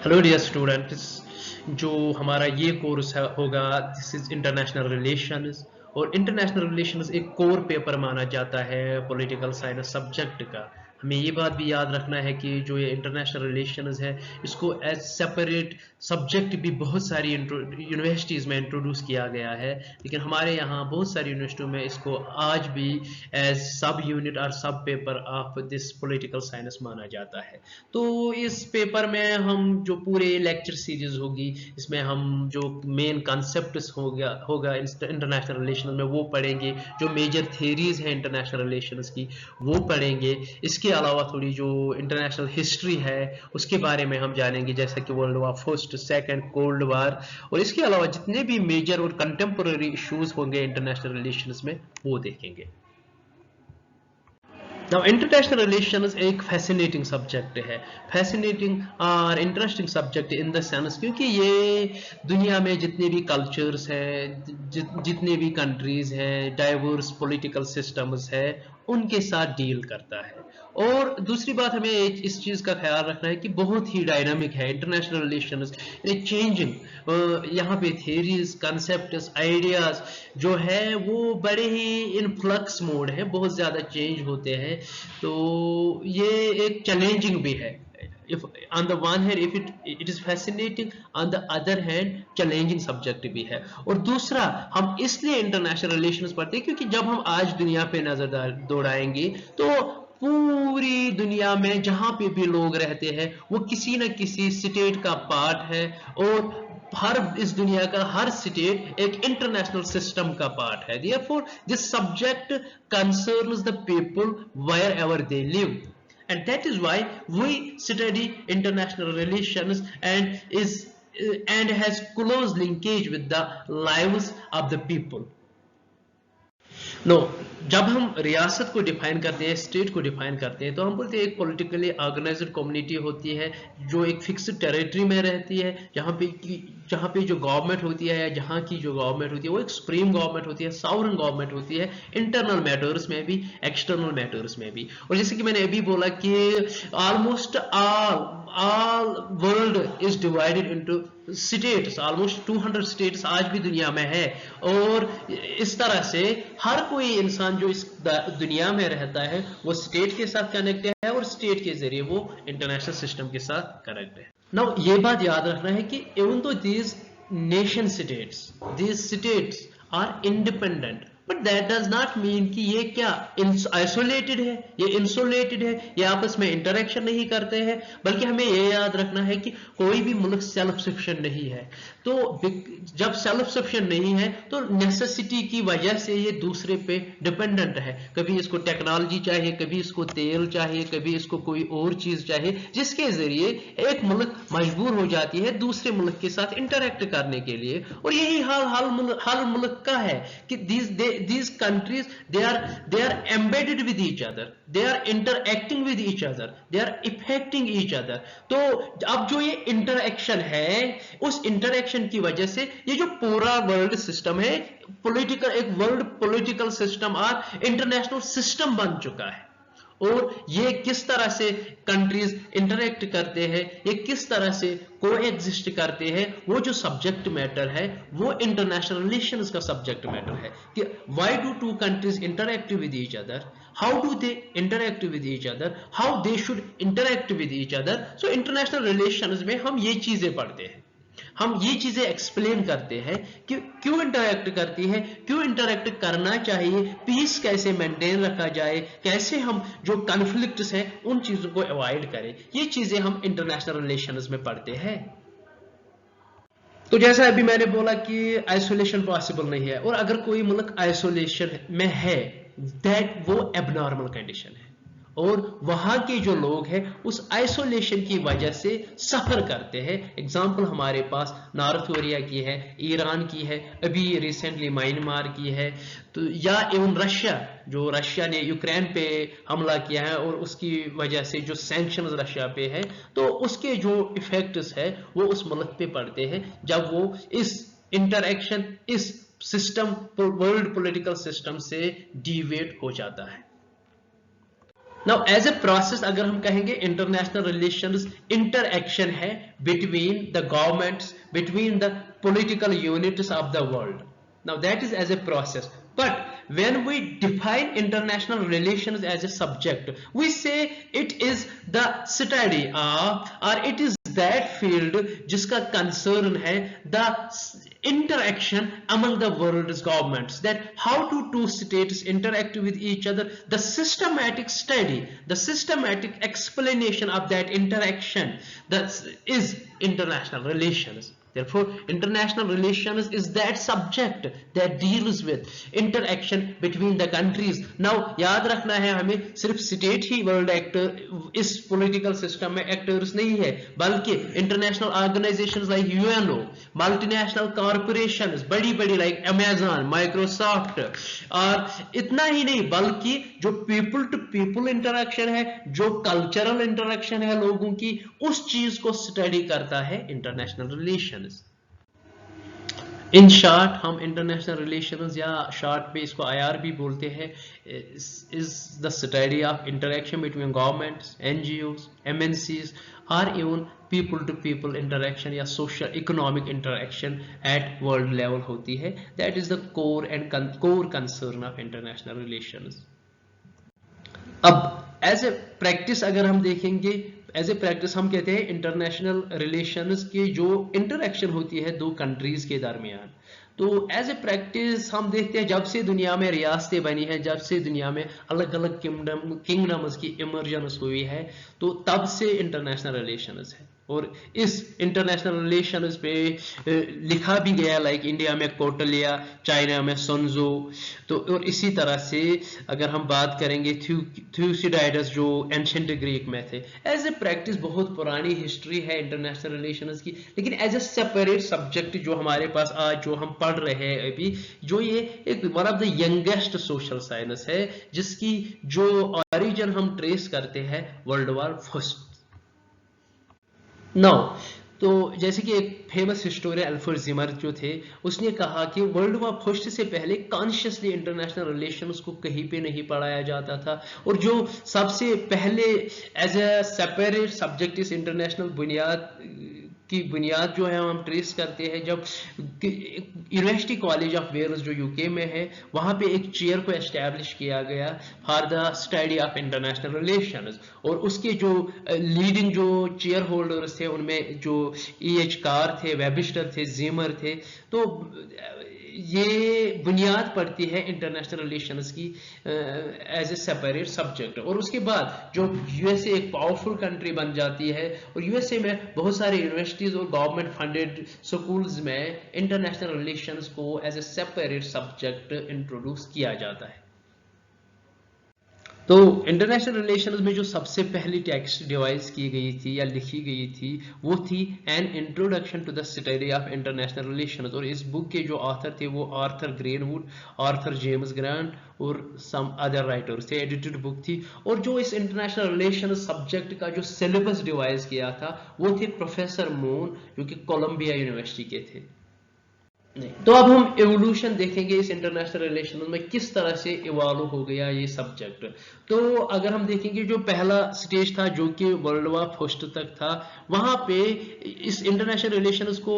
Hello dear students. जो हमारा ये कोर्स होगा दिस इज इंटरनेशनल रिलेशंस। और इंटरनेशनल रिलेशंस एक कोर पेपर माना जाता है पॉलिटिकल साइंस सब्जेक्ट का। हमें ये बात भी याद रखना है कि जो ये इंटरनेशनल रिलेशंस है इसको एज सेपरेट सब्जेक्ट भी बहुत सारी यूनिवर्सिटीज़ में इंट्रोड्यूस किया गया है, लेकिन हमारे यहाँ बहुत सारी यूनिवर्सिटियों में इसको आज भी एज सब यूनिट और सब paper of this political science माना जाता है। तो इस पेपर में हम जो पूरे लेक्चर सीरीज होगी इसमें हम जो मेन कॉन्सेप्ट्स होगा इंटरनेशनल रिलेशन में वो पढ़ेंगे। जो मेजर थेरीज हैं इंटरनेशनल रिलेशंस की वो पढ़ेंगे। इसके अलावा थोड़ी जो इंटरनेशनल हिस्ट्री है उसके बारे में हम जानेंगे, जैसे कि world war first, second, cold war. और इसके अलावा जितने भी मेजर और कंटेम्पोररी इश्यूज होंगे इंटरनेशनल रिलेशंस में वो देखेंगे। Now, international relations एक fascinating subject है, fascinating और interesting subject in the sense क्योंकि ये दुनिया में जितने भी cultures हैं, जितने भी countries हैं, diverse political systems है, उनके साथ डील करता है। और दूसरी बात हमें इस चीज का ख्याल रखना है कि बहुत ही डायनामिक है इंटरनेशनल रिलेशंस, चेंजिंग। यहाँ पे थेरीज, कॉन्सेप्ट्स, आइडियाज जो है वो बड़े ही इनफ्लक्स मोड है, बहुत ज्यादा चेंज होते हैं। तो ये एक चैलेंजिंग भी है। if on the one hand if it is fascinating, on the other hand challenging subject भी है। और दूसरा हम इसलिए इंटरनेशनल रिलेशंस पढ़ते हैं क्योंकि जब हम आज दुनिया पे नजर दौड़ाएंगे तो पूरी दुनिया में जहां पे भी लोग रहते हैं वो किसी न किसी स्टेट का पार्ट है। और हर इस दुनिया का हर स्टेट एक इंटरनेशनल सिस्टम का पार्ट है। therefore this subject concerns the people wherever they live, and that is why we study international relations and has close linkage with the lives of the people. No जब हम रियासत को define करते हैं, state को define करते हैं, तो हम बोलते हैं एक पॉलिटिकली ऑर्गेनाइज्ड कम्युनिटी होती है जो एक फिक्स्ड टेरिटरी में रहती है, जहाँ पे जो गवर्नमेंट होती है या जहाँ की जो गवर्नमेंट होती है वो एक सुप्रीम गवर्नमेंट होती है, सॉवरेन गवर्नमेंट होती है, इंटरनल मैटर्स में भी, एक्सटर्नल मैटर्स में भी। और जैसे कि मैंने अभी बोला कि almost all world is divided into states, almost 200 states आज भी दुनिया में है। और इस तरह से हर कोई इंसान जो इस दुनिया में रहता है वो स्टेट के साथ कनेक्ट है और स्टेट के जरिए वो इंटरनेशनल सिस्टम के साथ कनेक्ट है। नाउ ये बात याद रखना है कि even though these nation states, these states are independent, but that does not mean कि ये क्या आइसोलेटेड है, ये इंसुलेटेड है, ये आपस में इंटरेक्शन नहीं करते हैं। बल्कि हमें ये याद रखना है कि कोई भी मुल्क सेल्फ सफिशिएंट नहीं है। तो जब सेल्फ सफिशिएंट नहीं है तो नेसेसिटी की वजह से ये दूसरे पे डिपेंडेंट है। कभी इसको टेक्नोलॉजी चाहिए, कभी इसको तेल चाहिए, कभी इसको कोई और चीज चाहिए, जिसके जरिए एक मुल्क मजबूर हो जाती है दूसरे मुल्क के साथ इंटरेक्ट करने के लिए। और यही हाल हर मुल्क का है कि these countries they are embedded with each other, they are interacting with each other, they are affecting each other। तो अब जो ये इंटरएक्शन है उस इंटरएक्शन की वजह से ये जो पूरा वर्ल्ड सिस्टम है, एक वर्ल्ड पॉलिटिकल सिस्टम और इंटरनेशनल सिस्टम बन चुका है। और ये किस तरह से कंट्रीज इंटरेक्ट करते हैं, ये किस तरह से कोएग्जिस्ट करते हैं, वो जो सब्जेक्ट मैटर है वो इंटरनेशनल रिलेशंस का सब्जेक्ट मैटर है कि why do two countries interact with each other, how do they interact with each other, how they should interact with each other. So international relations में हम ये चीजें पढ़ते हैं, हम ये चीजें एक्सप्लेन करते हैं कि क्यों इंटरेक्ट करती है, क्यों इंटरेक्ट करना चाहिए, पीस कैसे मेंटेन रखा जाए, कैसे हम जो कॉन्फ्लिक्ट्स हैं उन चीजों को अवॉइड करें। ये चीजें हम इंटरनेशनल रिलेशंस में पढ़ते हैं। तो जैसा अभी मैंने बोला कि आइसोलेशन पॉसिबल नहीं है, और अगर कोई मुल्क आइसोलेशन में है दैट वो एबनॉर्मल कंडीशन है, और वहां के जो लोग हैं उस आइसोलेशन की वजह से सफर करते हैं। एग्जाम्पल हमारे पास नॉर्थ कोरिया की है, ईरान की है, अभी रिसेंटली म्यांमार की है, तो या इवन रशिया ने यूक्रेन पे हमला किया है और उसकी वजह से जो सैंक्शंस रशिया पे है, तो उसके जो इफेक्ट्स है वो उस मुल्क पे पड़ते हैं जब वो इस इंटरएक्शन, इस सिस्टम, वर्ल्ड पॉलिटिकल सिस्टम से डिविएट हो जाता है। नाउ एज ए प्रोसेस अगर हम कहेंगे इंटरनेशनल रिलेशंस इंटरएक्शन है between the governments, between the political units of the world. Now that is as a process. But when we define international relations as a subject, we say it is the study of, or it is that field जिसका concern है the interaction among the world's governments, that how two states interact with each other, the systematic study, the systematic explanation of that interaction, that is international relations. Therefore, international relations is that subject that deals with interaction between the countries. Now, याद रखना है हमें सिर्फ state ही world actor इस political system में actors नहीं है, बल्कि international organisations like UNO, multinational corporations बड़ी बड़ी लाइक अमेजन, माइक्रोसॉफ्ट, और इतना ही नहीं बल्कि जो पीपल टू पीपल इंटरेक्शन है, जो कल्चरल इंटरेक्शन है लोगों की, उस चीज को स्टडी करता है इंटरनेशनल रिलेशन. इन शॉर्ट हम इंटरनेशनल रिलेशंस या शॉर्ट में इसको IR भी बोलते हैं, is the study of interaction between governments, NGOs, MNCs और even people to people interaction या social economic interaction at world level होती है. That is the core and core concern of international relations. अब as a practice अगर हम देखेंगे, as a practice हम कहते हैं इंटरनेशनल रिलेशंस की जो इंटरेक्शन होती है दो कंट्रीज के दरमियान, तो एज ए प्रैक्टिस हम देखते हैं जब से दुनिया में रियासतें बनी हैं, जब से दुनिया में अलग अलग किंगडम्स की इमर्जेंस हुई है, तो तब से इंटरनेशनल रिलेशंस है. और इस इंटरनेशनल रिलेशंस पे लिखा भी गया, लाइक इंडिया में कौटिल्य, चाइना में सुनजो. तो और इसी तरह से अगर हम बात करेंगे थ्यूसिडाइडस जो एंशिएंट ग्रीक में थे. एज ए प्रैक्टिस बहुत पुरानी हिस्ट्री है इंटरनेशनल रिलेशंस की, लेकिन एज ए सेपरेट सब्जेक्ट जो हमारे पास आज जो हम पढ़ रहे हैं अभी, जो ये एक one of the youngest social science है, जिसकी जो ओरिजिन हम ट्रेस करते हैं वर्ल्ड वॉर फर्स्ट. नाउ तो जैसे कि एक फेमस हिस्टोरियन अल्फ्रेड जिमर जो थे, उसने कहा कि वर्ल्ड वॉर फर्स्ट से पहले कॉन्शियसली इंटरनेशनल रिलेशंस को कहीं पे नहीं पढ़ाया जाता था, और जो सबसे पहले एज ए सेपरेट सब्जेक्ट इस इंटरनेशनल बुनियाद की बुनियाद जो है हम ट्रेस करते हैं जब यूनिवर्सिटी कॉलेज ऑफ वेल्स जो यूके में है, वहां पे एक चेयर को एस्टैब्लिश किया गया for the study of international relations. और उसके जो लीडिंग जो चेयर होल्डर्स थे उनमें जो EH कार थे, वेबिस्टर थे, जिमर थे. तो ये बुनियाद पड़ती है इंटरनेशनल रिलेशंस की एज ए सेपरेट सब्जेक्ट. और उसके बाद जो USA एक पावरफुल कंट्री बन जाती है, और USA में बहुत सारे यूनिवर्सिटीज और गवर्नमेंट फंडेड स्कूल्स में इंटरनेशनल रिलेशंस को as a separate subject introduce किया जाता है. तो इंटरनेशनल रिलेशंस में जो सबसे पहली टेक्स्ट डिवाइस की गई थी या लिखी गई थी, वो थी an introduction to the study of international relations. और इस बुक के जो ऑथर थे वो Arthur Greenwood, Arthur James Grant और सम अदर राइटर्स थे. एडिटेड बुक थी. और जो इस इंटरनेशनल रिलेशन सब्जेक्ट का जो सिलेबस डिवाइस किया था वो थे प्रोफेसर मून, जो कि कोलंबिया यूनिवर्सिटी के थे. तो अब हम एवोल्यूशन देखेंगे इस इंटरनेशनल रिलेशन में, किस तरह से इवॉल्व हो गया ये सब्जेक्ट. तो अगर हम देखेंगे जो पहला स्टेज था जो कि वर्ल्ड वॉर फर्स्ट तक था, वहां पे इस इंटरनेशनल रिलेशंस को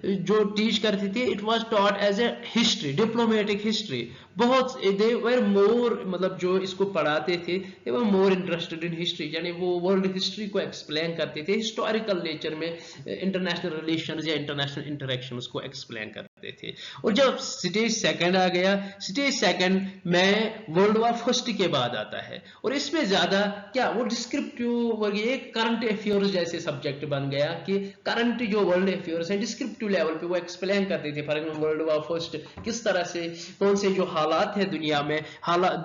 जो टीच करती थी, it was taught as a history, diplomatic history. बहुत दे वर मोर, मतलब जो इसको पढ़ाते थे दे वर मोर इंटरेस्टेड इन हिस्ट्री, यानी वो वर्ल्ड हिस्ट्री को एक्सप्लेन करते थे, हिस्टोरिकल नेचर में इंटरनेशनल रिलेशंस या इंटरनेशनल इंटरेक्शंस को एक्सप्लेन करते थे. और जब स्टेज सेकंड आ गया, स्टेज सेकंड में वर्ल्ड वॉर फर्स्ट के बाद आता है, और इसमें ज्यादा क्या वो डिस्क्रिप्टिव, ये करंट अफेयर्स जैसे सब्जेक्ट बन गया कि करंट जो वर्ल्ड अफेयर्स है डिस्क्रिप्टिव लेवल पे वो एक्सप्लेन करते थे. For example world war first किस तरह से, कौन से जो हालात है दुनिया में,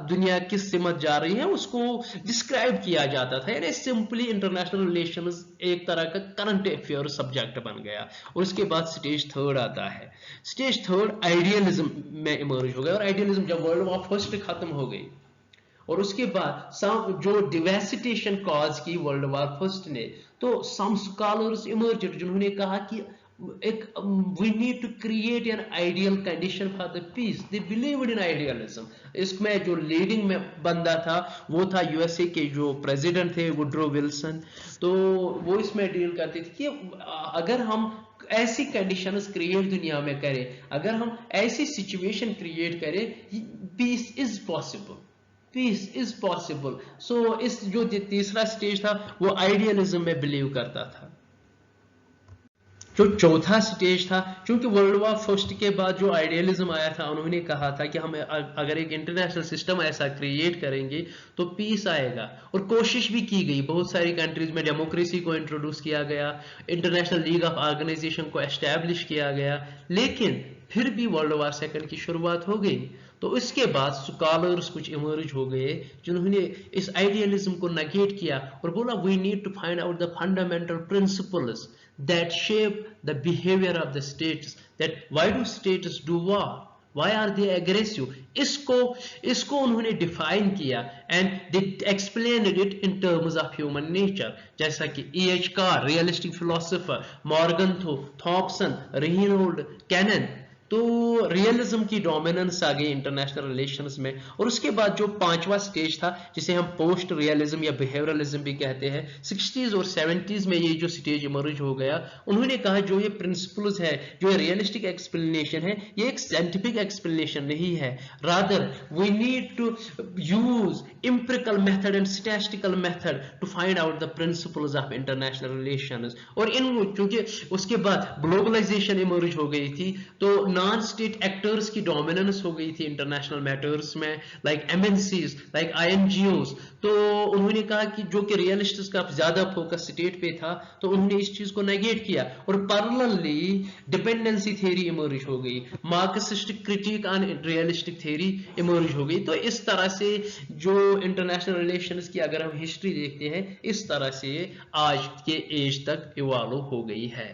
दुनिया किस सिमत जा रही है, उसको डिस्क्राइब किया जाता था. यानी सिंपली इंटरनेशनल रिलेशंस एक तरह का करंट अफेयर सब्जेक्ट बन गया. और उसके बाद स्टेज थर्ड आता है. स्टेज थर्ड आइडियलिज्म में इमर्ज हो गया. और आइडियलिज्म जब वर्ल्ड वॉर फर्स्ट खत्म हो गई और उसके बाद जो डिवेस्टेशन कॉज की वर्ल्ड वॉर फर्स्ट ने, तो सम स्कॉलर्स इमर्ज जिन्होंने कहा कि एक we need to create an ideal condition for the peace. They believed in idealism. इसमें जो लीडिंग में बंदा था वो था यूएसए के जो प्रेसिडेंट थे वुड्रो विल्सन। तो वो इसमें डील करते थे कि अगर हम ऐसी कंडीशंस क्रिएट दुनिया में करें, अगर हम ऐसी सिचुएशन क्रिएट करें, peace is possible, peace is possible. So इस जो तीसरा स्टेज था वो आइडियलिज्म में बिलीव करता था। जो चौथा स्टेज था, क्योंकि वर्ल्ड वॉर फर्स्ट के बाद जो आइडियलिज्म आया था, उन्होंने कहा था कि हम अगर एक इंटरनेशनल सिस्टम ऐसा क्रिएट करेंगे तो पीस आएगा। और कोशिश भी की गई, बहुत सारी कंट्रीज में डेमोक्रेसी को इंट्रोड्यूस किया गया, इंटरनेशनल लीग ऑफ ऑर्गेनाइजेशन को एस्टैब्लिश किया गया, लेकिन फिर भी वर्ल्ड वॉर सेकंड की शुरुआत हो गई। तो इसके बाद स्कॉलर्स कुछ इमर्ज हो गए जिन्होंने इस आइडियलिज्म को नेगेट किया और बोला we need to find out the fundamental principles that shape the behavior of the states, that why do states do war, why are they aggressive, इसको उन्होंने डिफाइन किया and they explained it in terms of human nature, जैसा कि E.H. Carr, realistic philosopher, Morgan Thompson, Reynold Cannon. तो realism की dominance आ गई international relations में। और उसके बाद जो पांचवा स्टेज था जिसे हम पोस्ट रियलिज्म या बिहेवियरलिज्म भी कहते हैं, 60s और 70s में ये जो स्टेज इमर्ज हो गया। उन्होंने कहा जो ये प्रिंसिपल्स है, जो ये रियलिस्टिक एक्सप्लेनेशन है, ये एक साइंटिफिक एक्सप्लेनेशन नहीं है, rather we need to use empirical method and statistical method to find out the principles of international relations. और इन क्योंकि उसके बाद ग्लोबलाइजेशन इमर्ज हो गई थी, तो नॉन स्टेट एक्टर्स की डोमिनेंस हो गई थी इंटरनेशनल मैटर्स में, लाइक एमएनसीज, लाइक आईएनजीओज। तो उन्होंने कहा कि जो कि रियलिस्टिक्स का ज्यादा फोकस स्टेट पे था, तो उन्होंने इस चीज को नेगेट किया और पैरेलली डिपेंडेंसी थ्योरी इमर्ज हो गई, Marxist critic on realistic theory emerge हो गई। तो इस तरह से जो इंटरनेशनल रिलेशंस की अगर हम हिस्ट्री देखते हैं, इस तरह से आज के एज तक इवॉल्व हो गई है।